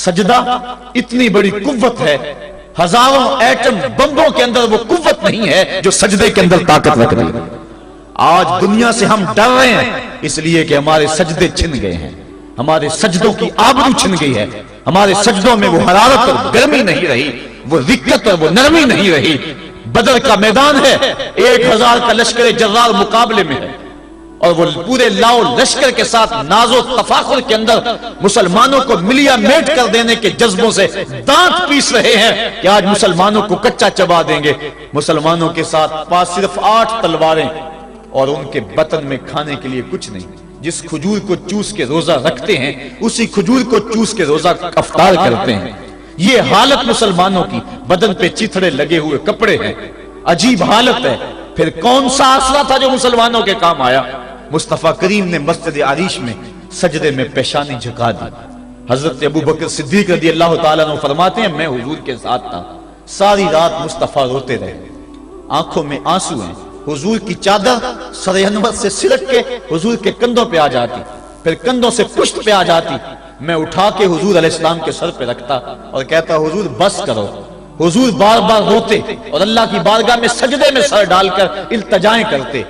سجدہ اتنی بڑی قوت ہے، ہزاروں ایٹم بمبوں کے اندر وہ قوت نہیں ہے جو سجدے کے اندر طاقت رکھ رہی ہے۔ آج دنیا سے ہم ڈر رہے ہیں اس لیے کہ ہمارے سجدے چھن گئے ہیں، ہمارے سجدوں کی آبرو چھن گئی ہے، ہمارے سجدوں میں وہ حرارت اور گرمی نہیں رہی، وہ رقت اور وہ نرمی نہیں رہی۔ بدر کا میدان ہے، 1000 کا لشکر جرار مقابلے میں ہے، اور وہ پورے لاؤ لشکر کے ساتھ ناز و تفاخر کے اندر مسلمانوں کو ملیا میٹ کر دینے کے جذبوں سے دانت پیس رہے ہیں کہ آج مسلمانوں کو کچا چبا دیں گے۔ مسلمانوں کے ساتھ پاس صرف 8 تلواریں اور ان کے بطن میں کھانے کے لیے کچھ نہیں۔ جس کھجور کو چوس کے روزہ رکھتے ہیں اسی کھجور کو چوس کے روزہ افطار کرتے ہیں۔ یہ حالت مسلمانوں کی، بدن پہ چتھڑے لگے ہوئے کپڑے ہیں، عجیب حالت ہے۔ پھر کون سا آسرا تھا جو مسلمانوں کے کام آیا؟ مصطفیٰ کریم نے مسجد عریش میں سجدے میں پیشانی جھکا دی۔ حضرت ابو بکر صدیق رضی اللہ تعالیٰ عنہ فرماتے ہیں میں حضور کے ساتھ تھا، ساری رات مصطفیٰ روتے رہے، آنکھوں میں آنسو ہیں۔ حضور کی چادر سر انور سے سلٹ کے حضور کے کندھوں پہ آ جاتی، پھر کندھوں سے پشت پہ آ جاتی۔ میں اٹھا کے حضور علیہ السلام کے سر پہ رکھتا اور کہتا حضور بس کرو۔ حضور بار بار روتے اور اللہ کی بارگاہ میں سجدے میں سر ڈال کر التجائیں کرتے۔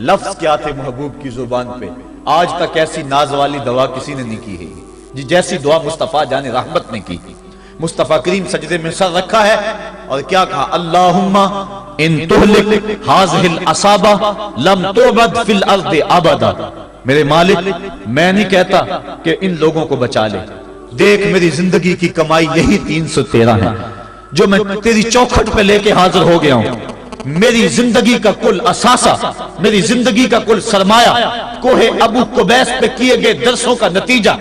لفظ کیا تھے محبوب کی زبان پہ؟ آج تک ایسی ناز والی دعا کسی نے نہیں کی ہے جی جیسی دعا مصطفیٰ جان رحمت نے کی۔ مصطفیٰ کریم سجدے میں سر رکھا ہے اور کیا کہا؟ اللہم ان تہلک ہذہ العصابہ لم تعبد فی الارض ابدا۔ میرے مالک میں نہیں کہتا کہ ان لوگوں کو بچا لے، دیکھ میری زندگی کی کمائی یہی 313 ہے جو میں تیری چوکھٹ پہ لے کے حاضر ہو گیا ہوں۔ میری زندگی کا کل اثاثہ، میری زندگی کا کل سرمایہ کوہ ابو قبیس پہ کیے گئے درسوں کا نتیجہ،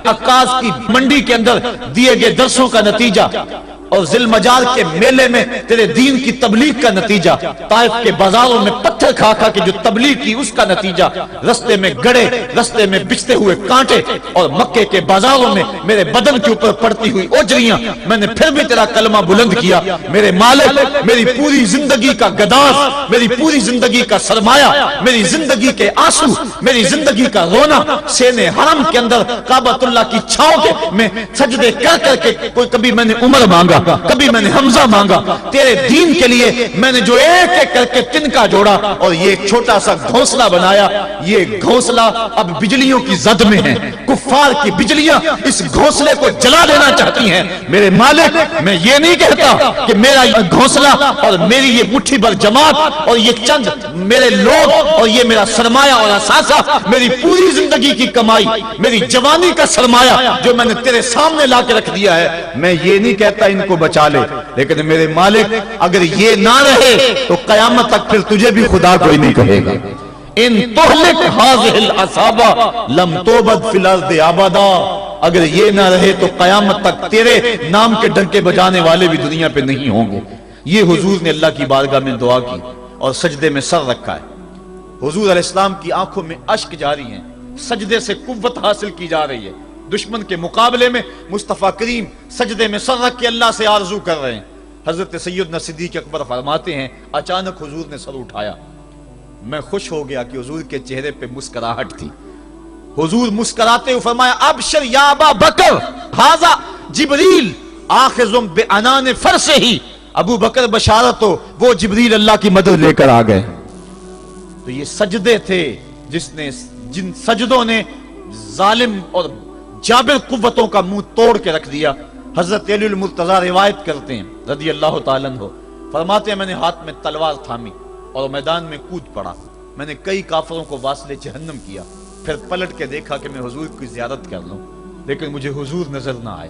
عکاظ کی منڈی کے اندر دیے گئے درسوں کا نتیجہ، اور ذی المجال کے میلے میں تیرے دین کی تبلیغ کا نتیجہ، طائف کے بازاروں میں پتھر کھا کھا کے جو تبلیغ کی اس کا نتیجہ، رستے میں گڑے، رستے میں بچھتے ہوئے کانٹے، اور مکے کے بازاروں میں میرے بدن کے اوپر پڑتی ہوئی اوجریاں، میں نے پھر بھی تیرا کلمہ بلند کیا۔ میرے مالک میری پوری زندگی کا گداز، میری پوری زندگی کا سرمایہ، میری زندگی کے آنسو، میری زندگی کا رونا سین حرم کے اندر کعبۃ اللہ کی چھاؤں کے میں سجدے کر کر کے، کوئی کبھی میں نے عمر مانگا، کبھی میں نے حمزہ مانگا، تیرے دین کے لیے میں نے جو ایک ایک کر کے تنکا جوڑا اور یہ ایک چھوٹا سا گھونسلہ بنایا۔ یہ گھونسلہ اب بجلیوں کی زد میں ہے، کفار کی بجلیاں اس گھونسلے کو جلا دینا چاہتی ہیں۔ میرے مالک میں یہ نہیں کہتا کہ میرا یہ گھونسلہ اور میری یہ مٹھی بھر جماعت اور یہ چند میرے لوگ اور یہ میرا سرمایہ اور اثاثہ، میری پوری زندگی کی کمائی، میری جوانی کا سرمایہ جو میں نے تیرے سامنے لا کے رکھ دیا ہے، میں یہ نہیں کہتا ان کو بچا لے، لیکن میرے مالک اگر یہ نہ رہے تو قیامت تک پھر تجھے بھی خدا کوئی نہیں کہے گا۔ ان تہلک ہذہ العصابہ لم تعبد فی الارض ابدا، اگر یہ نہ رہے تو قیامت تک تیرے نام کے ڈنکے بجانے والے بھی دنیا پہ نہیں ہوں گے۔ یہ حضور نے اللہ کی بارگاہ میں دعا کی اور سجدے میں سر رکھا ہے۔ حضور علیہ السلام کی آنکھوں میں اشک جاری ہیں، سجدے سے قوت حاصل کی جا رہی ہے۔ دشمن کے مقابلے میں مصطفیٰ کریم سجدے میں سر رکھ کے اللہ سے آرزو کر رہے ہیں۔ حضرت سیدنا صدیق اکبر فرماتے ہیں اچانک حضور نے سر اٹھایا، میں خوش ہو گیا کہ حضور کے چہرے پہ مسکراہٹ تھی۔ حضور مسکراتے ہوئے فرمایا ابشر یا ابا بکر ھذا جبریل آخذ بعنان فرسہ، ابو بکر بشارت ہو، وہ جبریل اللہ کی مدد لے کر آ گئے۔ تو یہ سجدے تھے جن سجدوں نے ظالم اور جابر قوتوں کا منہ توڑ کے رکھ دیا۔ حضرت علی المرتضیٰ روایت کرتے ہیں رضی اللہ تعالیٰ عنہ، فرماتے ہیں میں نے ہاتھ میں تلوار تھامی اور میدان میں کود پڑا، میں نے کئی کافروں کو واصل جہنم کیا، پھر پلٹ کے دیکھا کہ میں حضور کی زیارت کر لوں، لیکن مجھے حضور نظر نہ آئے۔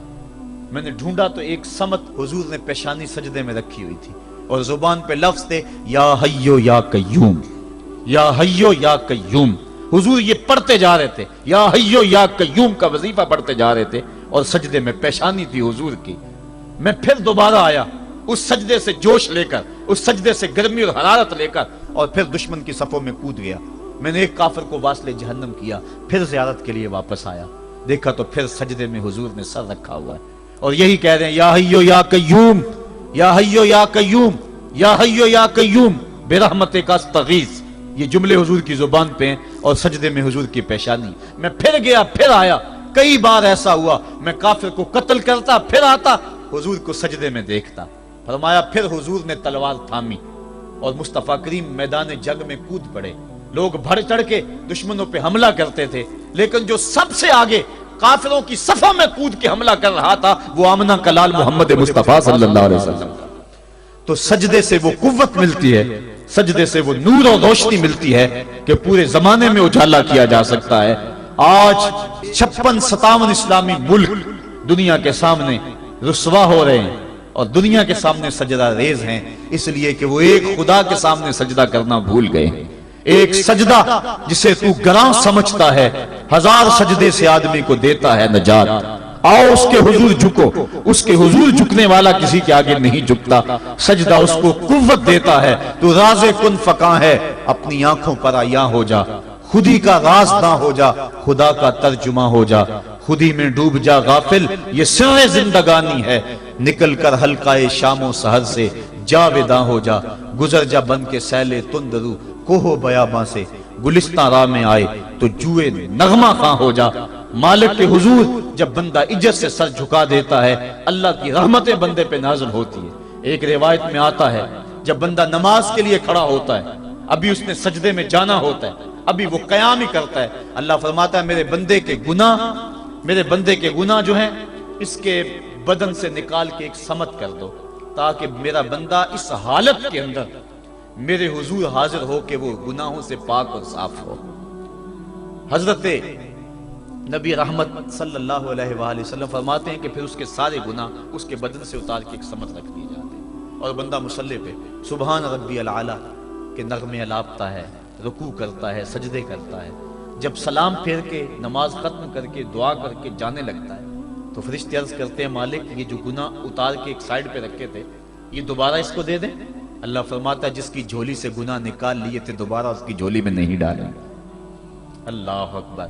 میں نے ڈھونڈا تو ایک سمت حضور نے پیشانی سجدے میں رکھی ہوئی تھی اور زبان پہ لفظ تھے یا حیو یا قیوم، یا حیو یا قیوم۔ حضور یہ پڑھتے جا رہے تھے، یا حیو یا قیوم کا وظیفہ پڑھتے جا رہے تھے اور سجدے میں پیشانی تھی حضور کی۔ میں پھر دوبارہ آیا اس سجدے سے جوش لے کر، اس سجدے سے گرمی اور حرارت لے کر، اور پھر دشمن کی صفوں میں کود گیا۔ میں نے ایک کافر کو واصل جہنم کیا، پھر زیارت کے لیے واپس آیا، دیکھا تو پھر سجدے میں حضور نے سر رکھا ہوا ہے اور یہی کہہ رہے ہیں یا حیو یا قیوم، یا حیو یا قیوم، یا حیو یا قیوم برحمتک استغیث۔ یہ جملے حضور کی زبان پہ ہیں اور سجدے میں حضور کی پیشانی۔ میں پھر گیا، پھر آیا، کئی بار ایسا ہوا میں کافر کو قتل کرتا پھر آتا حضور کو سجدے میں دیکھتا. فرمایا پھر حضور نے تلوار تھامی اور مصطفیٰ کریم میدان جنگ میں کود پڑے. لوگ بڑھ چڑھ کے دشمنوں پہ حملہ کرتے تھے لیکن جو سب سے آگے کافروں کی صفوں میں کود کے حملہ کر رہا تھا وہ آمنہ کا لال محمد مصطفیٰ صلی اللہ علیہ وسلم. تو سجدے سے وہ قوت ملتی ہے, سجدے سے وہ نور اور روشنی ملتی ہے کہ پورے زمانے میں اجالا کیا جا سکتا ہے. آج 56-57 اسلامی ملک دنیا کے سامنے رسوا ہو رہے ہیں اور دنیا کے سامنے سجدہ ریز ہیں, اس لیے کہ وہ ایک خدا کے سامنے سجدہ کرنا بھول گئے ہیں. ایک سجدہ جسے تو گراں سمجھتا ہے 1000 سجدے سے آدمی کو دیتا ہے نجات. آؤ اس کے حضور جھکو, اس کے حضور جھکنے والا کسی کے آگے نہیں جھکتا. سجدہ اس کو قوت دیتا ہے. تو راز کن فکاں ہے اپنی آنکھوں پر آیاں ہو جا, خودی کا راز نہ ہو جا خدا کا ترجمہ ہو جا, خودی میں ڈوب جا غافل یہ سر زندگانی ہے, نکل کر حلقہ شام و سحر سے جاویداں ہو جا, گزر جا بن کے سیلے تندرو کوہ بیاباں سے, گلستان راہ میں آئے تو جوئے نغمہ خواں ہو جا. مالک کے حضور جب بندہ عزت سے سر جھکا دیتا ہے اللہ کی رحمتیں بندے پہ نازل ہوتی ہے. ایک روایت میں آتا ہے جب بندہ نماز کے لیے کھڑا ہوتا ہے ابھی اس نے سجدے میں جانا ہوتا ہے, ابھی وہ قیام ہی کرتا ہے, اللہ فرماتا ہے میرے بندے کے گناہ جو ہیں اس کے بدن سے نکال کے ایک سمت کر دو تاکہ میرا بندہ اس حالت کے اندر میرے حضور حاضر ہو کہ وہ گناہوں سے پاک اور صاف ہو. حضرت نبی رحمت صلی اللہ علیہ وآلہ وسلم فرماتے ہیں کہ پھر اس کے سارے گناہ اس کے بدن سے اتار کے ایک سمت رکھ دیے جاتے ہیں اور بندہ مصلی پہ سبحان ربی العالی کے نغمے الاپتا ہے, رکوع کرتا ہے, سجدے کرتا ہے. جب سلام پھیر کے نماز ختم کر کے دعا کر کے جانے لگتا ہے تو فرشتے عرض کرتے ہیں مالک یہ جو گناہ اتار کے ایک سائیڈ پہ رکھے تھے یہ دوبارہ اس کو دے دیں. اللہ فرماتا ہے جس کی جھولی سے گناہ نکال لیے تھے دوبارہ اس کی جھولی میں نہیں ڈالیں. اللہ اکبر.